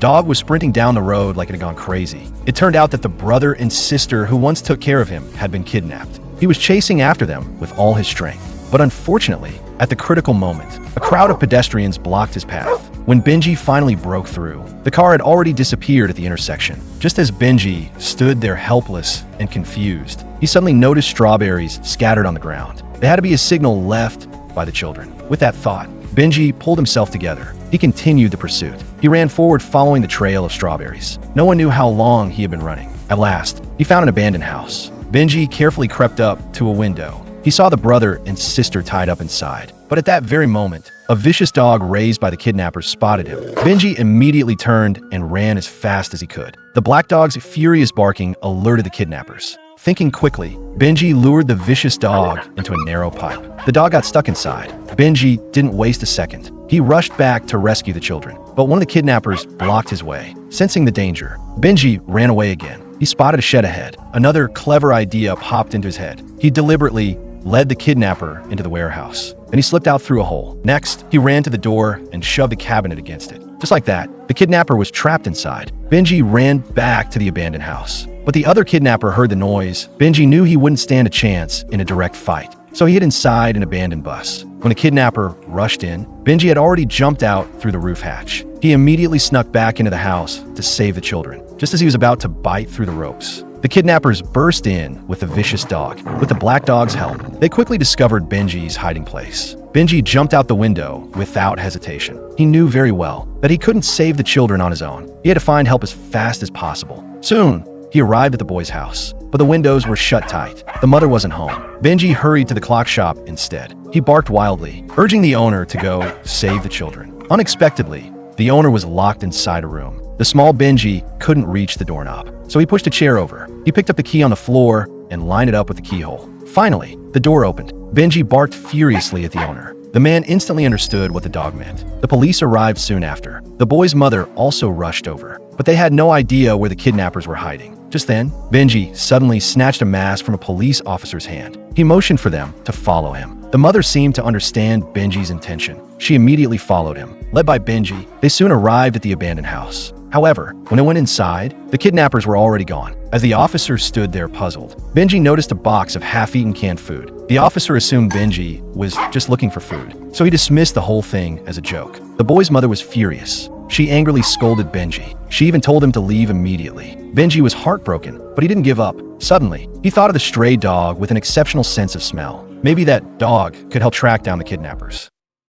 dog was sprinting down the road like it had gone crazy. It turned out that the brother and sister who once took care of him had been kidnapped. He was chasing after them with all his strength. But unfortunately, at the critical moment, a crowd of pedestrians blocked his path. When Benji finally broke through, the car had already disappeared at the intersection. Just as Benji stood there helpless and confused, he suddenly noticed strawberries scattered on the ground. They had to be a signal left by the children. With that thought, Benji pulled himself together. He continued the pursuit. He ran forward following the trail of strawberries. No one knew how long he had been running. At last, he found an abandoned house. Benji carefully crept up to a window. He saw the brother and sister tied up inside. But at that very moment, a vicious dog raised by the kidnappers spotted him. Benji immediately turned and ran as fast as he could. The black dog's furious barking alerted the kidnappers. Thinking quickly, Benji lured the vicious dog into a narrow pipe. The dog got stuck inside. Benji didn't waste a second. He rushed back to rescue the children, but one of the kidnappers blocked his way. Sensing the danger, Benji ran away again. He spotted a shed ahead. Another clever idea popped into his head. He deliberately led the kidnapper into the warehouse, and he slipped out through a hole. Next, he ran to the door and shoved the cabinet against it. Just like that, the kidnapper was trapped inside. Benji ran back to the abandoned house. But the other kidnapper heard the noise. Benji knew he wouldn't stand a chance in a direct fight, so he hid inside an abandoned bus. When the kidnapper rushed in, Benji had already jumped out through the roof hatch. He immediately snuck back into the house to save the children. Just as he was about to bite through the ropes, the kidnappers burst in with the vicious dog. With the black dog's help, they quickly discovered Benji's hiding place. Benji jumped out the window without hesitation. He knew very well that he couldn't save the children on his own. He had to find help as fast as possible. Soon, he arrived at the boy's house, but the windows were shut tight. The mother wasn't home. Benji hurried to the clock shop instead. He barked wildly, urging the owner to go save the children. Unexpectedly, the owner was locked inside a room. The small Benji couldn't reach the doorknob, so he pushed a chair over. He picked up the key on the floor and lined it up with the keyhole. Finally, the door opened. Benji barked furiously at the owner. The man instantly understood what the dog meant. The police arrived soon after. The boy's mother also rushed over, but they had no idea where the kidnappers were hiding. Just then, Benji suddenly snatched a mask from a police officer's hand. He motioned for them to follow him. The mother seemed to understand Benji's intention. She immediately followed him. Led by Benji, they soon arrived at the abandoned house. However, when they went inside, the kidnappers were already gone. As the officer stood there puzzled, Benji noticed a box of half-eaten canned food. The officer assumed Benji was just looking for food, so he dismissed the whole thing as a joke. The boy's mother was furious. She angrily scolded Benji. She even told him to leave immediately. Benji was heartbroken, but he didn't give up. Suddenly, he thought of the stray dog with an exceptional sense of smell. Maybe that dog could help track down the kidnappers.